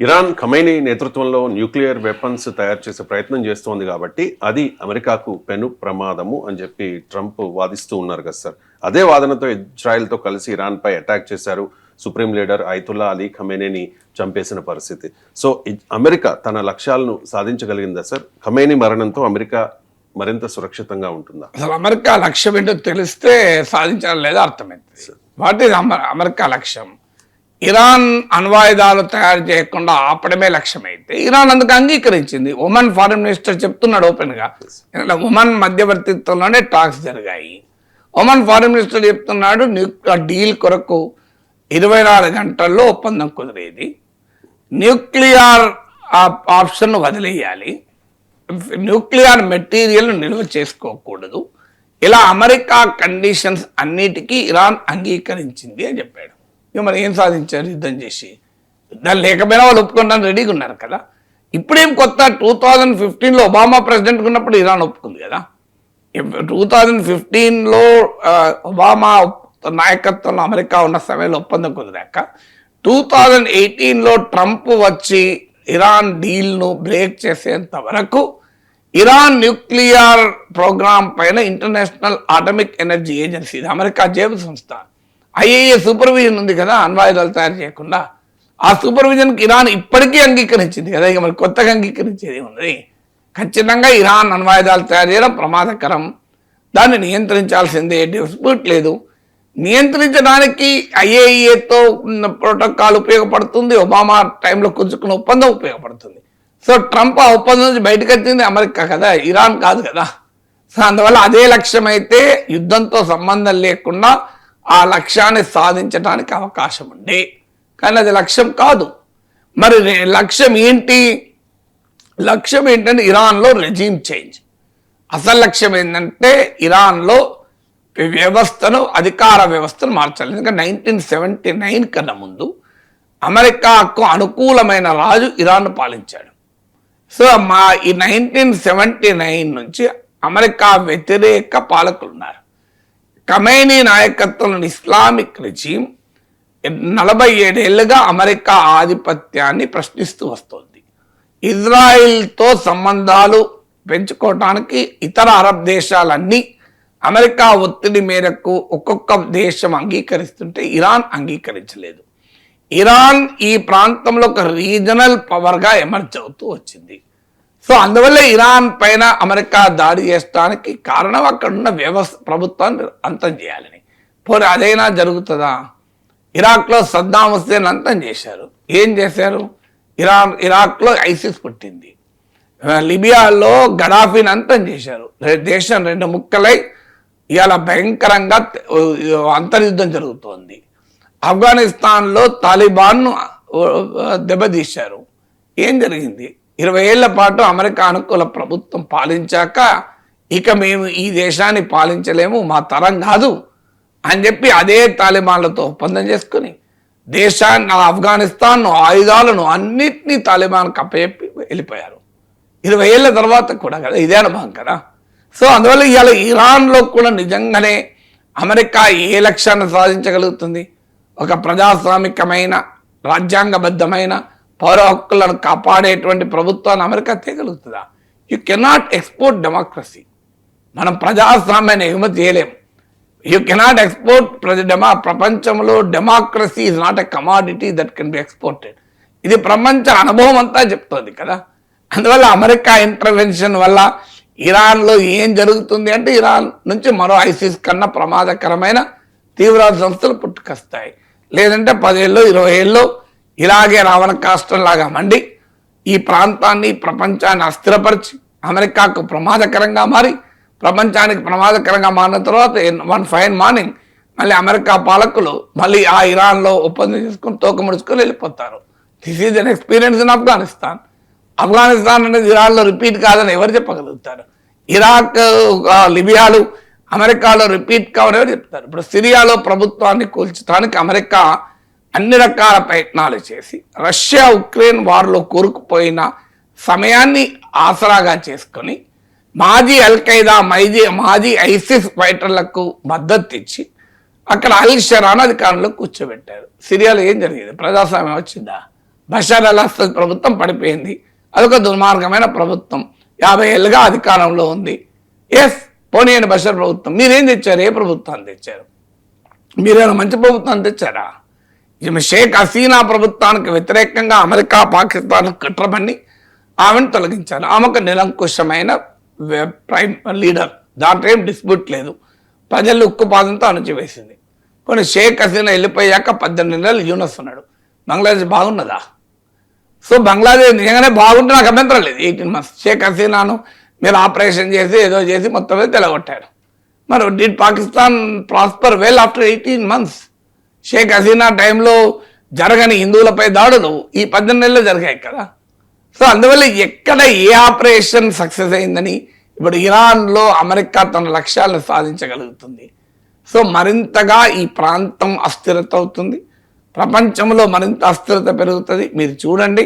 Iran ఖమైనీ నేతృత్వంలో nuclear weapons తయారు చేసే ప్రయత్నం చేస్తోంది కాబట్టి అది అమెరికాకు పెను ప్రమాదము అని చెప్పి ట్రంప్ వాదిస్తూ ఉన్నారు కదా సార్. అదే వాదనతో ఇజ్రాయెల్తో కలిసి ఇరాన్పై అటాక్ చేశారు. సుప్రీం లీడర్ అయతుల్లా అలీ ఖమైనీని చంపేసిన పరిస్థితి. సో అమెరికా తన లక్ష్యాలను సాధించగలిగిందా సార్? ఖమైనీ మరణంతో అమెరికా మరింత సురక్షితంగా ఉంటుందా? అసలు అమెరికా లక్ష్యం ఏంటో తెలిస్తే సాధించాలి లేదా అర్థమైంది. వాట్ ఈజ్ అమెరికా లక్ష్యం? ఇరాన్ అణ్వాయుధాలు తయారు చేయకుండా ఆపడమే లక్ష్యమైతే ఇరాన్ అందుకు అంగీకరించింది. ఒమన్ ఫారిన్ మినిస్టర్ చెప్తున్నాడు ఓపెన్గా, ఒమన్ మధ్యవర్తిత్వంలోనే టాక్స్ జరిగాయి. ఒమన్ ఫారిన్ మినిస్టర్ చెప్తున్నాడు డీల్ కొరకు 24 గంటల్లో ఒప్పందం కుదిరేది, న్యూక్లియర్ ఆప్షన్ వదిలేయాలి, న్యూక్లియర్ మెటీరియల్ నిల్వ చేసుకోకూడదు. ఇలా అమెరికా కండిషన్స్ అన్నిటికీ ఇరాన్ అంగీకరించింది అని చెప్పాడు. మరి ఏం సాధించారు యుద్ధం చేసి? యుద్ధాలు లేకపోయినా వాళ్ళు ఒప్పుకోవడానికి రెడీగా ఉన్నారు కదా. ఇప్పుడేం కొత్త 2015లో ఒబామా ప్రెసిడెంట్గా ఉన్నప్పుడు ఇరాన్ ఒప్పుకుంది కదా. 2015లో ఒబామా నాయకత్వంలో అమెరికా ఉన్న సమయంలో ఒప్పందం కుదిరాక 2018లో ట్రంప్ వచ్చి ఇరాన్ డీల్ను బ్రేక్ చేసేంత వరకు ఇరాన్ న్యూక్లియర్ ప్రోగ్రామ్ పైన international atomic energy agency, America జేబు సంస్థ, ఐఏఏ సూపర్విజన్ ఉంది కదా అణ్వాయుధాలు తయారు చేయకుండా. ఆ సూపర్విజన్కి ఇరాన్ ఇప్పటికీ అంగీకరించింది కదా. ఇక మరి కొత్తగా అంగీకరించేది ఉంది. ఖచ్చితంగా ఇరాన్ అణ్వాయుధాలు తయారు చేయడం ప్రమాదకరం, దాన్ని నియంత్రించాల్సిందే, డిస్ప్యూట్ లేదు. నియంత్రించడానికి ఐఏఈఏతో ప్రోటోకాల్ ఉపయోగపడుతుంది, ఒబామా టైంలో కుదుర్చుకున్న ఒప్పందం ఉపయోగపడుతుంది. సో ట్రంప్ ఆ ఒప్పందం నుంచి బయటకు వచ్చింది అమెరికా కదా, ఇరాన్ కాదు కదా. సో అందువల్ల అదే లక్ష్యం అయితే యుద్ధంతో సంబంధం లేకుండా ఆ లక్ష్యాన్ని సాధించడానికి అవకాశం ఉంది. కానీ అది లక్ష్యం కాదు. మరి లక్ష్యం ఏంటి? లక్ష్యం ఏంటంటే ఇరాన్లో రెజీమ్ చేంజ్. అసలు లక్ష్యం ఏంటంటే ఇరాన్లో వ్యవస్థను, అధికార వ్యవస్థను మార్చాలి. ఎందుకంటే 1979 కన్నా ముందు అమెరికాకు అనుకూలమైన రాజు ఇరాన్ను పాలించాడు. సో ఈ 1979 నుంచి అమెరికా వ్యతిరేక పాలకులు ఉన్నారు. ఖమైనీ నాయకత్వంలోని ఇస్లామిక్ రెజీమ్ 47 ఏళ్లుగా అమెరికా ఆధిపత్యాన్ని ప్రశ్నిస్తూ వస్తోంది. ఇజ్రాయిల్తో సంబంధాలు పెంచుకోవటానికి ఇతర అరబ్ దేశాలన్నీ అమెరికా ఒత్తిడి మేరకు ఒక్కొక్క దేశం అంగీకరిస్తుంటే ఇరాన్ అంగీకరించలేదు. ఇరాన్ ఈ ప్రాంతంలో ఒక రీజనల్ పవర్గా ఎమర్జ్ అవుతూ వచ్చింది. సో అందువల్ల ఇరాన్ పైన అమెరికా దాడి చేసడానికి కారణం అక్కడున్న ప్రభుత్వాన్ని అంతం చేయాలని. పోనీ అదైనా జరుగుతుందా? ఇరాక్లో సద్దాం హుస్సేన్ అంతం చేశారు. ఏం చేశారు? ఇరాక్లో ఐసిస్ పుట్టింది. లిబియాలో గడాఫీని అంతం చేశారు. దేశం 2 ముక్కలై ఇవాళ భయంకరంగా అంతర్యుద్ధం జరుగుతోంది. ఆఫ్ఘనిస్తాన్లో తాలిబాన్ను దెబ్బతీశారు. ఏం జరిగింది? 20 ఏళ్ల పాటు అమెరికా అనుకూల ప్రభుత్వం పాలించాక ఇక మేము ఈ దేశాన్ని పాలించలేము, మా తరం కాదు అని చెప్పి అదే తాలిబాన్లతో ఒప్పందం చేసుకుని దేశాన్ని, ఆఫ్ఘనిస్తాన్ను, ఆయుధాలను అన్నిటినీ తాలిబాన్కి అప్పచెప్పి వెళ్ళిపోయారు. 20 ఏళ్ల తర్వాత కూడా కదా, ఇదే అనుభవం కదా. సో అందువల్ల ఇవాళ ఇరాన్లో కూడా నిజంగానే అమెరికా ఏ లక్ష్యాన్ని సాధించగలుగుతుంది? ఒక ప్రజాస్వామికమైన, రాజ్యాంగబద్ధమైన పౌర హక్కులను కాపాడేటువంటి ప్రభుత్వాన్ని అమెరికా తేగలుగుతుందా? You cannot export democracy. మనం ప్రజాస్వామ్యాన్ని ఎగుమతి చేయలేము. యూ కెనాట్ ఎక్స్పోర్ట్ ప్రపంచంలో democracy is not a commodity that can be exported. ఇది ప్రపంచ అనుభవం అంతా చెప్తోంది కదా. అందువల్ల అమెరికా ఇంటర్వెన్షన్ వల్ల ఇరాన్లో ఏం జరుగుతుంది అంటే ఇరాన్ నుంచి మరో ఐసిస్ కన్నా ప్రమాదకరమైన తీవ్రవాద సంస్థలు పుట్టుకొస్తాయి. లేదంటే 10 ఏళ్ళు 20 ఏళ్ళు ఇలాగే రావణ కాష్టంలాగా మండి ఈ ప్రాంతాన్ని, ప్రపంచాన్ని అస్థిరపరిచి అమెరికాకు ప్రమాదకరంగా మారి, ప్రపంచానికి ప్రమాదకరంగా మారిన తర్వాత వన్ ఫైన్ మార్నింగ్ మళ్ళీ అమెరికా పాలకులు మళ్ళీ ఆ ఇరాన్లో ఒప్పందం చేసుకుని తోక ముడుచుకొని వెళ్ళిపోతారు. This is an experience in Afghanistan. Afghanistan అనేది ఇరాన్లో రిపీట్ కాదని ఎవరు చెప్పగలుగుతారు? ఇరాక్, లిబియాలు అమెరికాలో రిపీట్ కావని ఎవరు చెప్తారు? ఇప్పుడు సిరియాలో ప్రభుత్వాన్ని కూల్చడానికి అమెరికా అన్ని రకాల ప్రయత్నాలు చేసి రష్యా ఉక్రెయిన్ వార్లో కూరుకుపోయిన సమయాన్ని ఆసరాగా చేసుకొని మాజీ అల్ఖైదా, మాజీ ఐసిస్ ఫైటర్లకు మద్దతు ఇచ్చి అక్కడ అల్ షరాన్ అధికారంలో కూర్చోబెట్టారు. సిరియాలో ఏం జరిగింది? ప్రజాస్వామ్యం వచ్చిందా? బషర్ అల్ అసద్ ప్రభుత్వం పడిపోయింది. అదొక దుర్మార్గమైన ప్రభుత్వం, 50 ఏళ్ళుగా అధికారంలో ఉంది. ఎస్, పోనీయండి బషర్ ప్రభుత్వం. మీరేం తెచ్చారు? ఏ ప్రభుత్వాన్ని తెచ్చారు? మీరేమైనా మంచి ప్రభుత్వాన్ని తెచ్చారా? ఈమె షేక్ హసీనా ప్రభుత్వానికి వ్యతిరేకంగా అమెరికా పాకిస్తాన్ కుట్రబన్ని ఆమెను తొలగించారు. ఆమెకు నిరంకుశమైన ప్రైమ్ లీడర్, దాంట్లో ఏం డిస్ప్యూట్ లేదు. ప్రజలు ఉక్కుపాదంతో అణచివేసింది. కొన్ని షేక్ హసీనా వెళ్ళిపోయాక 18 నెలలు యూనస్ ఉన్నాడు. బంగ్లాదేశ్ బాగున్నదా? సో బంగ్లాదేశ్ నిజంగానే బాగుంటే నాకు అభ్యంతరం లేదు. 18 months షేక్ హసీనాను మీరు ఆపరేషన్ చేసి ఏదో చేసి మొత్తం మీద తెలగొట్టారు. మరి did Pakistan prosper well after 18 months? Sheikh Hasina టైంలో జరగని హిందువులపై దాడులు ఈ 18 నెలలు జరిగాయి కదా. సో అందువల్ల ఎక్కడ ఏ ఆపరేషన్ సక్సెస్ అయిందని ఇప్పుడు ఇరాన్లో అమెరికా తన లక్ష్యాలను సాధించగలుగుతుంది. సో మరింతగా ఈ ప్రాంతం అస్థిరత అవుతుంది, ప్రపంచంలో మరింత అస్థిరత పెరుగుతుంది. మీరు చూడండి,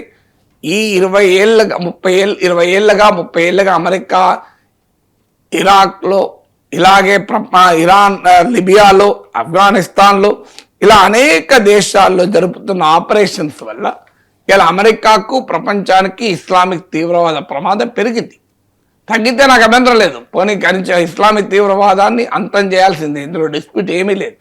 ఈ 20 ఏళ్ళగా అమెరికా ఇరాక్లో, ఇలాగే ఇరాన్, లిబియాలో, ఆఫ్ఘనిస్తాన్లో ఇలా అనేక దేశాల్లో జరుపుతున్న ఆపరేషన్స్ వల్ల ఇలా అమెరికాకు, ప్రపంచానికి ఇస్లామిక్ తీవ్రవాద ప్రమాదం పెరిగింది. తగ్గితే నాకు అభ్యంతరం లేదు. పోనీ కనించే ఇస్లామిక్ తీవ్రవాదాన్ని అంతం చేయాల్సిందే, ఇందులో డిస్ప్యూట్ ఏమీ లేదు.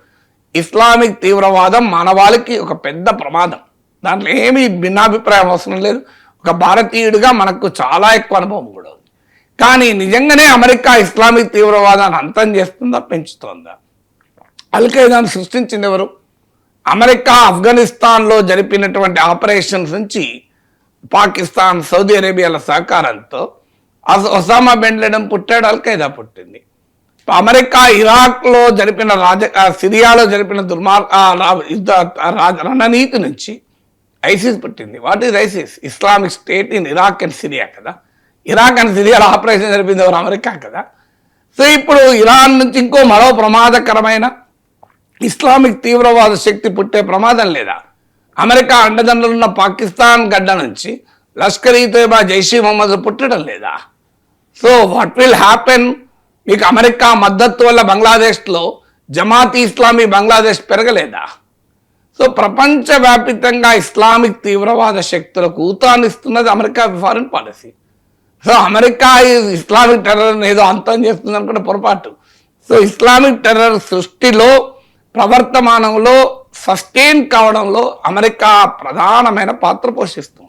ఇస్లామిక్ తీవ్రవాదం మానవాళికి ఒక పెద్ద ప్రమాదం, దాంట్లో ఏమీ భిన్నాభిప్రాయం అవసరం లేదు. ఒక భారతీయుడిగా మనకు చాలా ఎక్కువ అనుభవం కూడా ఉంది. కానీ నిజంగానే అమెరికా ఇస్లామిక్ తీవ్రవాదాన్ని అంతం చేస్తుందా, పెంచుతుందా? అల్ ఖైదాను సృష్టించింది ఎవరు? అమెరికా ఆఫ్ఘనిస్తాన్లో జరిపినటువంటి ఆపరేషన్స్ నుంచి పాకిస్తాన్, సౌదీ అరేబియాల సహకారంతో ఒసామా బిన్ లాడెన్ పుట్టాడు, అల్ ఖైదా పుట్టింది. అమెరికా ఇరాక్లో జరిపిన సిరియాలో జరిపిన రణనీతి నుంచి ఐసిస్ పుట్టింది. What is ISIS? Islamic state in Iraq and Syria కదా. ఇరాక్ అండ్ సిరియాలో ఆపరేషన్ జరిపింది ఎవరు? అమెరికా కదా. సో ఇప్పుడు ఇరాన్ నుంచి ఇంకో మరో ప్రమాదకరమైన ఇస్లామిక్ తీవ్రవాద శక్తి పుట్టే ప్రమాదం లేదా? అమెరికా అండదండలున్న పాకిస్తాన్ గడ్డ నుంచి లష్కర్-ఈ తోయిబా, జైష్ మొహమ్మద్ పుట్టడం లేదా? So what will happen? మీకు అమెరికా మద్దతు వల్ల బంగ్లాదేశ్లో జమాత్ ఇస్లామీ బంగ్లాదేశ్ పెరగలేదా? సో ప్రపంచవ్యాప్తంగా ఇస్లామిక్ తీవ్రవాద శక్తులకు ఊతాన్నిస్తున్నది America foreign policy. So America Islamic టెర్రర్ని ఏదో అంతం చేస్తుంది అనుకుంటే పొరపాటు. సో ఇస్లామిక్ టెర్రర్ సృష్టిలో, ప్రవర్తమానంలో, సస్టైన్ కావడంలో అమెరికా ప్రధానమైన పాత్ర పోషిస్తుంది.